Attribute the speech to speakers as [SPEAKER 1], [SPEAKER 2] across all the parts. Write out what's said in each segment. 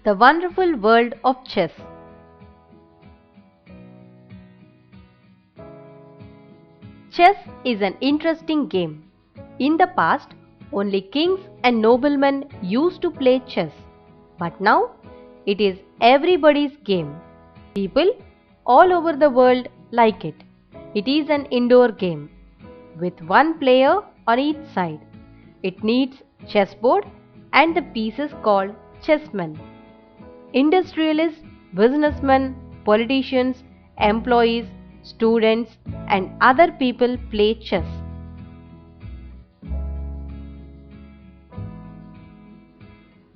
[SPEAKER 1] The wonderful world of chess. Chess is an interesting game. In the past, only kings and noblemen used to play chess, but now it is everybody's game. People all over the world like it. It is an indoor game with one player on each side. It needs chessboard and the pieces called chessmen. Industrialists, businessmen, politicians, employees, students, and other people play chess.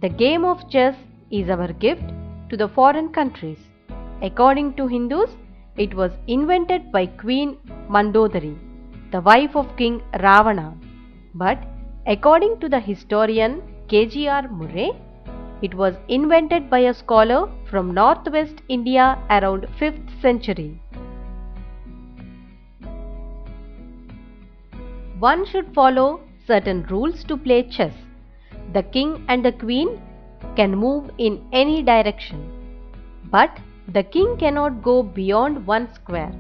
[SPEAKER 1] The game of chess is our gift to the foreign countries. According to Hindus, it was invented by Queen Mandodari, the wife of King Ravana. But according to the historian K.G.R. Murray, it was invented by a scholar from northwest India around 5th century. One should follow certain rules to play chess. The king and the queen can move in any direction, but the king cannot go beyond one square.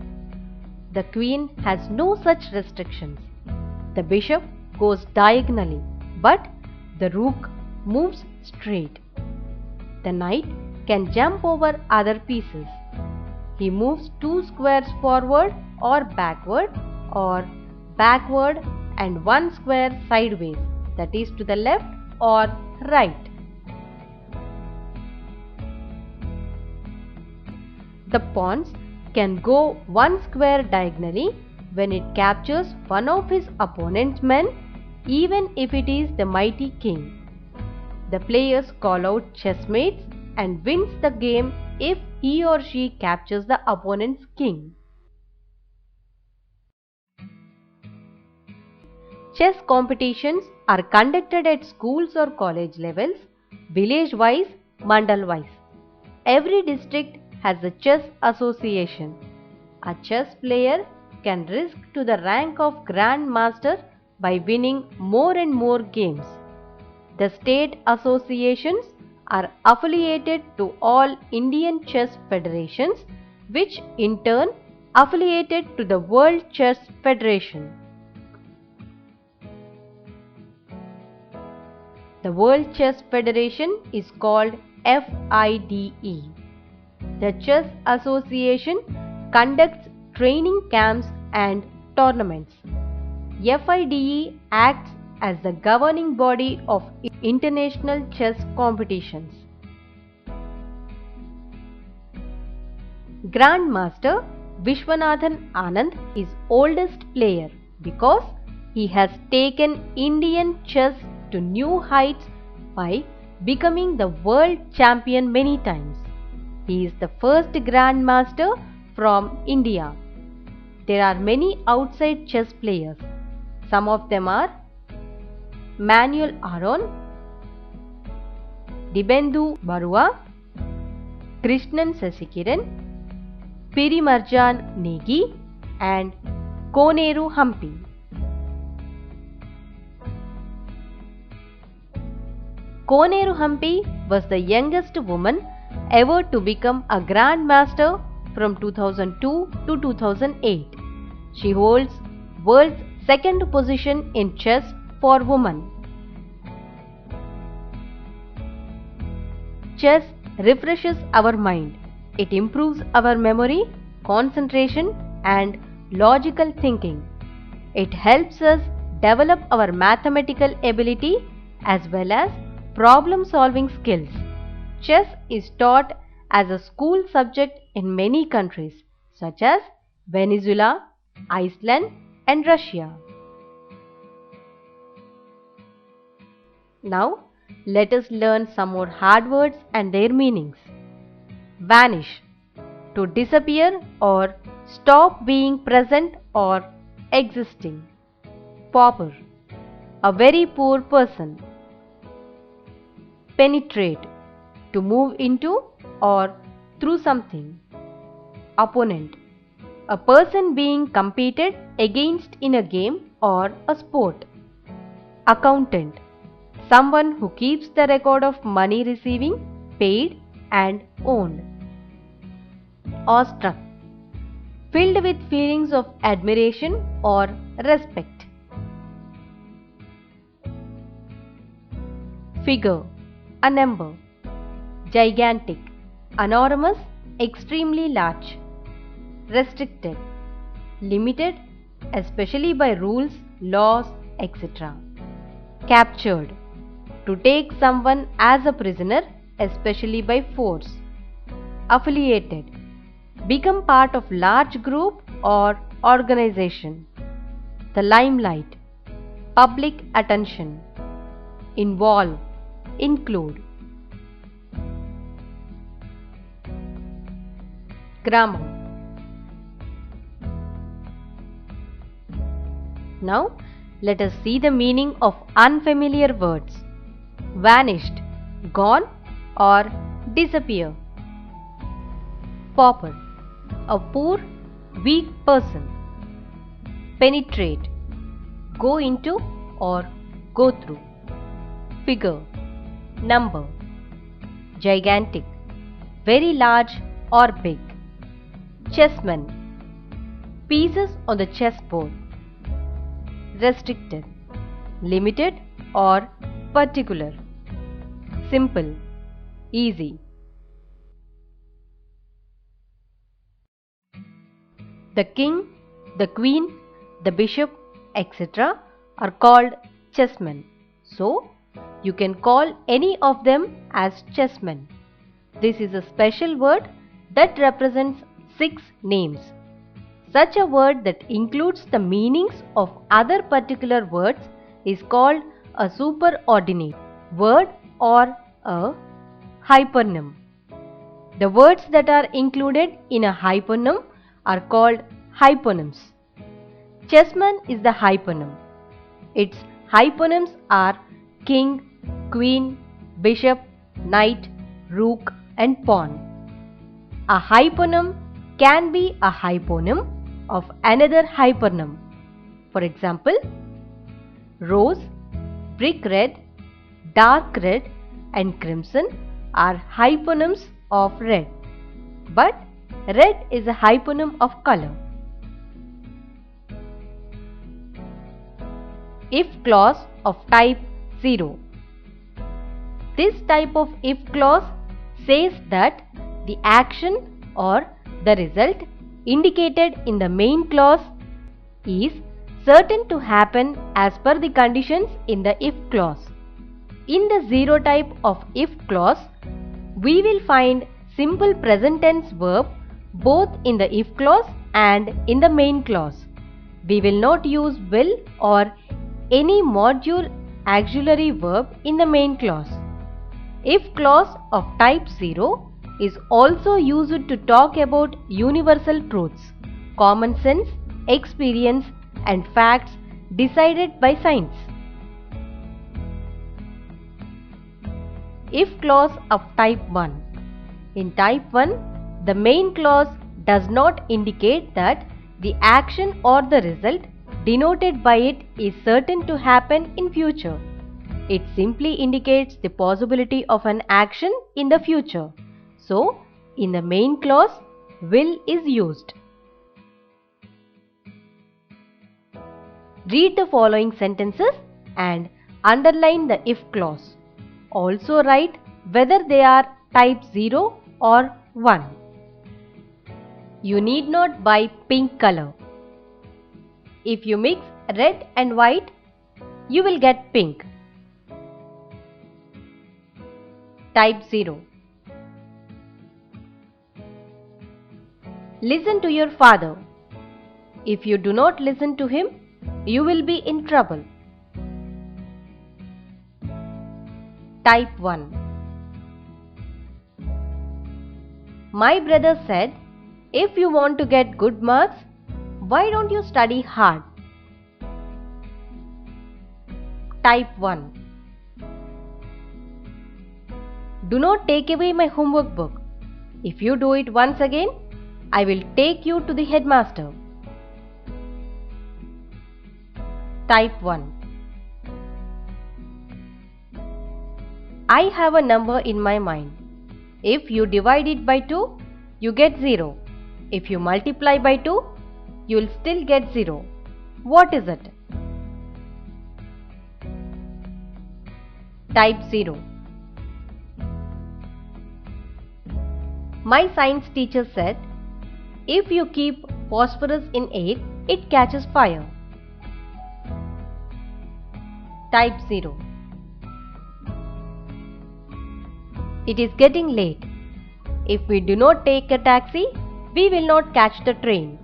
[SPEAKER 1] The queen has no such restrictions. The bishop goes diagonally, but the rook moves straight. The knight can jump over other pieces. He moves 2 squares forward or backward and 1 square sideways, that is to the left or right. The pawns can go 1 square diagonally when it captures one of his opponent's men, even if it is the mighty king. The players call out chessmates and wins the game if he or she captures the opponent's king. Chess competitions are conducted at schools or college levels, village-wise, mandal-wise. Every district has a chess association. A chess player can rise to the rank of Grand Master by winning more and more games. The state associations are affiliated to all Indian chess federations, which in turn affiliated to the World Chess Federation. The World Chess Federation is called FIDE. The Chess Association conducts training camps and tournaments. FIDE acts as the governing body of international chess competitions. Grandmaster Vishwanathan Anand is oldest player because he has taken Indian chess to new heights by becoming the world champion many times. He is the first grandmaster from India. There are many outside chess players. Some of them are Manuel Aron, Dibendu Barua, Krishnan Sasikiran, Pirimarjan Negi, and Koneru Hampi. Koneru Hampi was the youngest woman ever to become a grandmaster from 2002 to 2008. She holds world's second position in chess for women. Chess refreshes our mind. It improves our memory, concentration, and logical thinking. It helps us develop our mathematical ability as well as problem-solving skills. Chess is taught as a school subject in many countries such as Venezuela, Iceland, and Russia. Now, let us learn some more hard words and their meanings. Vanish, to disappear or stop being present or existing. Pauper, a very poor person. Penetrate, to move into or through something. Opponent, a person being competed against in a game or a sport. Accountant, someone who keeps the record of money receiving, paid and owned. Awestruck, filled with feelings of admiration or respect. Figure, a number. Gigantic, enormous, extremely large. Restricted, limited, especially by rules, laws, etc. Captured, to take someone as a prisoner, especially by force. Affiliated, become part of large group or organization. The limelight, public attention. Involve, include. Grammar. Now, let us see the meaning of unfamiliar words. Vanished, gone or disappear. Pauper, a poor, weak person. Penetrate, go into or go through. Figure, number. Gigantic, very large or big. Chessman, pieces on the chessboard. Restricted, limited or particular. Simple, easy. The king, the queen, the bishop, etc. are called chessmen. So, you can call any of them as chessmen. This is a special word that represents 6 names. Such a word that includes the meanings of other particular words is called a superordinate word or a hypernym. The words that are included in a hypernym are called hyponyms. Chessman is the hypernym. Its hyponyms are king, queen, bishop, knight, rook and pawn. A hyponym can be a hyponym of another hypernym. For example, rose, brick red, dark red and crimson are hyponyms of red. But red is a hyponym of color. If clause of type 0. This type of if clause says that the action or the result indicated in the main clause is certain to happen as per the conditions in the if clause. In the 0 type of if clause, we will find simple present tense verb both in the if clause and in the main clause. We will not use will or any module auxiliary verb in the main clause. If clause of type 0 is also used to talk about universal truths, common sense, experience and facts decided by science. If clause of type 1. In type 1, the main clause does not indicate that the action or the result denoted by it is certain to happen in future. It simply indicates the possibility of an action in the future. So, in the main clause, will is used. Read the following sentences and underline the if clause. Also write whether they are type 0 or 1. You need not buy pink color. If you mix red and white, you will get pink. Type 0. Listen to your father. If you do not listen to him, you will be in trouble. Type 1. My brother said, if you want to get good marks, why don't you study hard? Type 1. Do not take away my homework book. If you do it once again, I will take you to the headmaster. Type 1. I have a number in my mind. If you divide it by 2, you get 0. If you multiply by 2, you will still get 0. What is it? Type 0. My science teacher said, if you keep phosphorus in air, it catches fire. Type 0. It is getting late. If we do not take a taxi, we will not catch the train.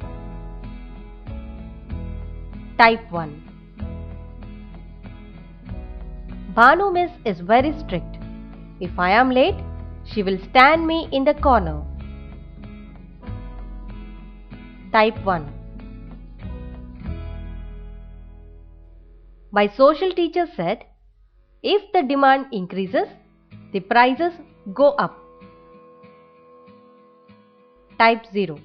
[SPEAKER 1] Type 1. Bhanu miss is very strict. If I am late, she will stand me in the corner. Type 1. My social teacher said, if the demand increases, the prices go up. Type 0.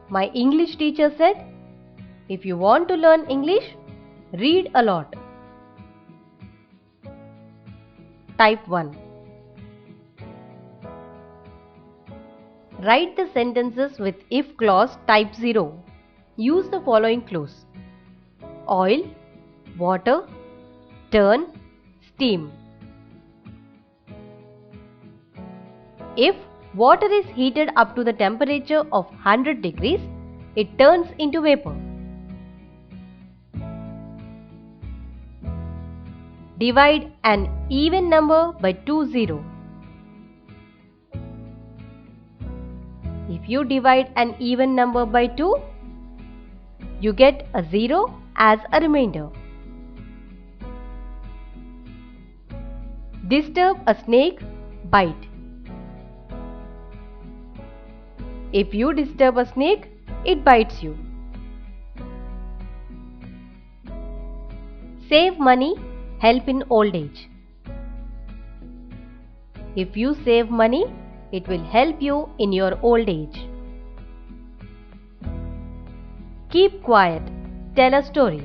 [SPEAKER 1] My English teacher said, if you want to learn English, read a lot. Type 1. Write the sentences with if clause type 0. Use the following clues: oil, water, turn, steam. If water is heated up to the temperature of 100 degrees, it turns into vapor. Divide an even number by 2 zeros. If you divide an even number by 2, you get a 0 as a remainder. Disturb a snake, bite. If you disturb a snake, it bites you. Save money, help in old age. If you save money, it will help you in your old age. Keep quiet, tell a story.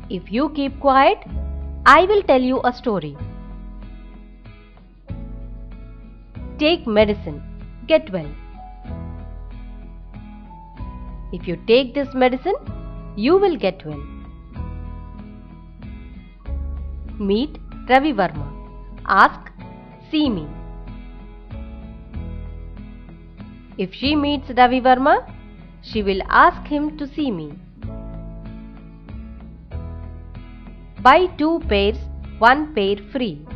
[SPEAKER 1] If you keep quiet, I will tell you a story. Take medicine, get well. If you take this medicine, you will get well. Meet Ravi Verma. Ask, see me. If she meets Ravi Verma, she will ask him to see me. Buy 2 pairs, 1 pair free.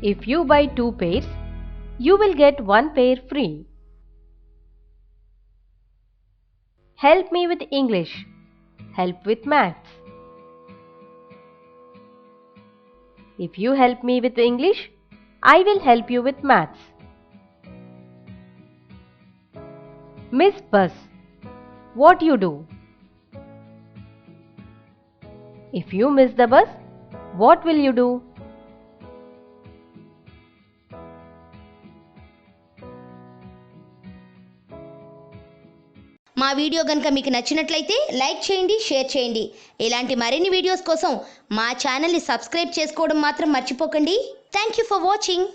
[SPEAKER 1] If you buy 2 pairs, you will get 1 pair free. Help me with English. Help with maths. If you help me with English, I will help you with maths. Miss Bus, what you do? If you miss the bus, what will you do?
[SPEAKER 2] మా video గనుక మీకు నచ్చినట్లయితే like చేయండి, share చేయండి. ఇలాంటి మరిన్ని videos కోసం మా ఛానల్ని సబ్స్క్రైబ్ చేసుకోవడం మాత్రం మర్చిపోకండి. Thank you for watching.